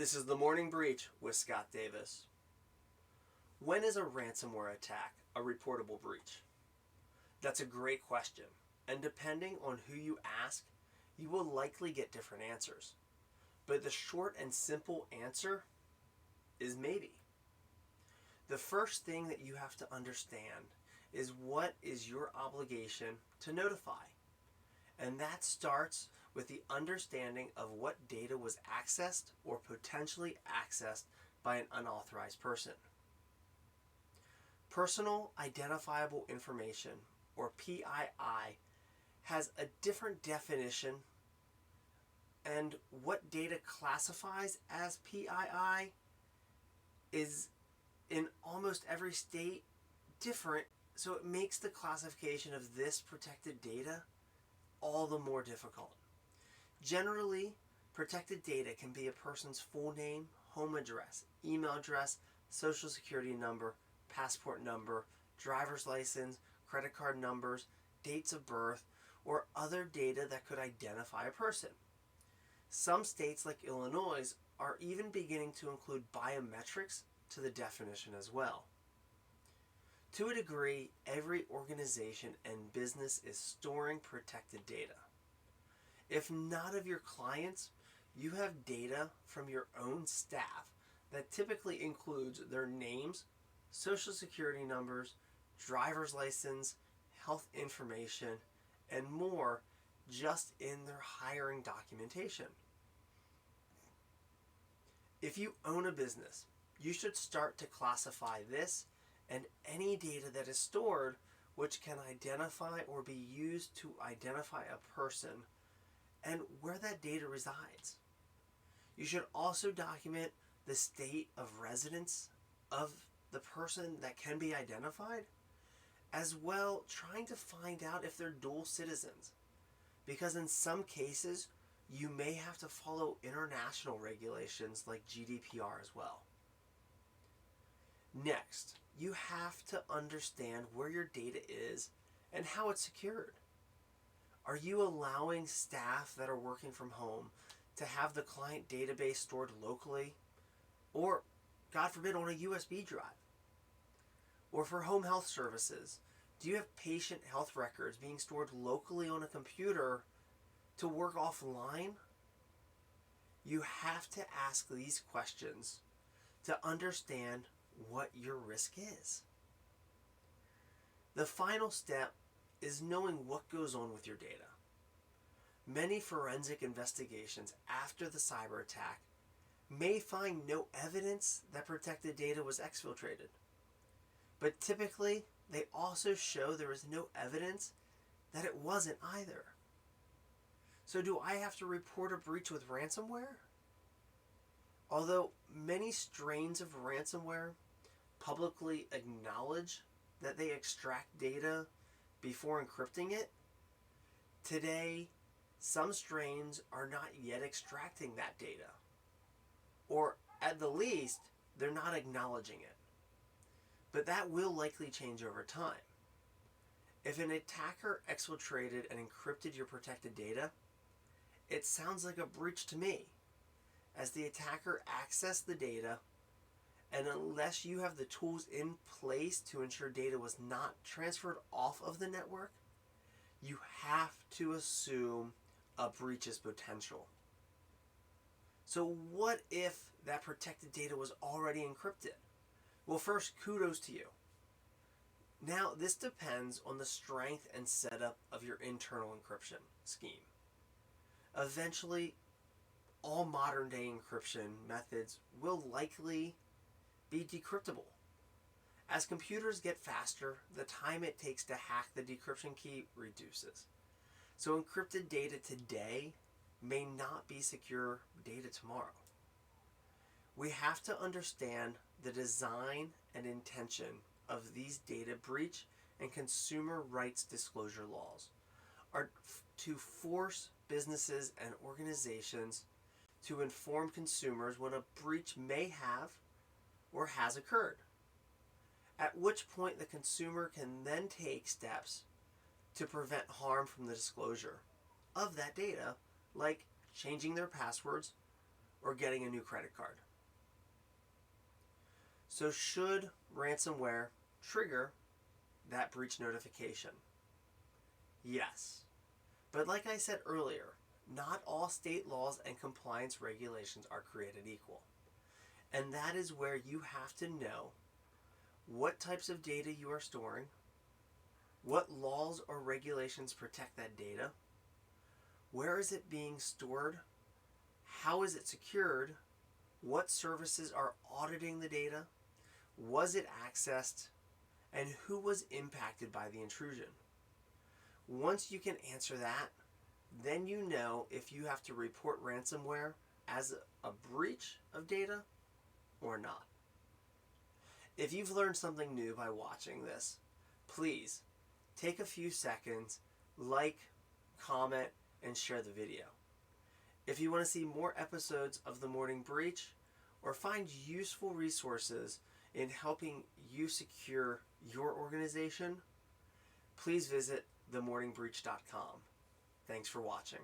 This is the Morning Breach with Scott Davis. When is a ransomware attack a reportable breach? That's a great question, and depending on who you ask, you will likely get different answers. But the short and simple answer is maybe. The first thing that you have to understand is what is your obligation to notify. And that starts with the understanding of what data was accessed or potentially accessed by an unauthorized person. Personal Identifiable Information, or PII, has a different definition, and what data classifies as PII is in almost every state different, so it makes the classification of this protected data all the more difficult. Generally, protected data can be a person's full name, home address, email address, social security number, passport number, driver's license, credit card numbers, dates of birth, or other data that could identify a person. Some states like Illinois are even beginning to include biometrics to the definition as well. To a degree, every organization and business is storing protected data. If not of your clients, you have data from your own staff that typically includes their names, social security numbers, driver's license, health information, and more just in their hiring documentation. If you own a business, you should start to classify this and any data that is stored which can identify or be used to identify a person and where that data resides. You should also document the state of residence of the person that can be identified, as well trying to find out if they're dual citizens, because in some cases you may have to follow international regulations like GDPR as well. Next, you have to understand where your data is and how it's secured. Are you allowing staff that are working from home to have the client database stored locally, or, God forbid, on a USB drive? Or for home health services, do you have patient health records being stored locally on a computer to work offline? You have to ask these questions to understand what your risk is. The final step is knowing what goes on with your data. Many forensic investigations after the cyber attack may find no evidence that protected data was exfiltrated, but typically they also show there is no evidence that it wasn't either. So do I have to report a breach with ransomware? Although many strains of ransomware publicly acknowledge that they extract data before encrypting it, today some strains are not yet extracting that data, or at the least they're not acknowledging it. But that will likely change over time. If an attacker exfiltrated and encrypted your protected data, it sounds like a breach to me, as the attacker accessed the data, and unless you have the tools in place to ensure data was not transferred off of the network, you have to assume a breach is potential. So what if that protected data was already encrypted? Well, first, kudos to you. Now, this depends on the strength and setup of your internal encryption scheme. Eventually, all modern day encryption methods will likely be decryptable. As computers get faster, the time it takes to hack the decryption key reduces. So encrypted data today may not be secure data tomorrow. We have to understand the design and intention of these data breach and consumer rights disclosure laws are to force businesses and organizations to inform consumers when a breach may have or has occurred, at which point the consumer can then take steps to prevent harm from the disclosure of that data, like changing their passwords or getting a new credit card. So should ransomware trigger that breach notification? Yes. But like I said earlier, not all state laws and compliance regulations are created equal. And that is where you have to know what types of data you are storing, what laws or regulations protect that data, where is it being stored, how is it secured, what services are auditing the data, was it accessed, and who was impacted by the intrusion. Once you can answer that, then you know if you have to report ransomware as a breach of data or not. If you've learned something new by watching this, please take a few seconds, like, comment, and share the video. If you want to see more episodes of The Morning Breach or find useful resources in helping you secure your organization, please visit themorningbreach.com. Thanks for watching.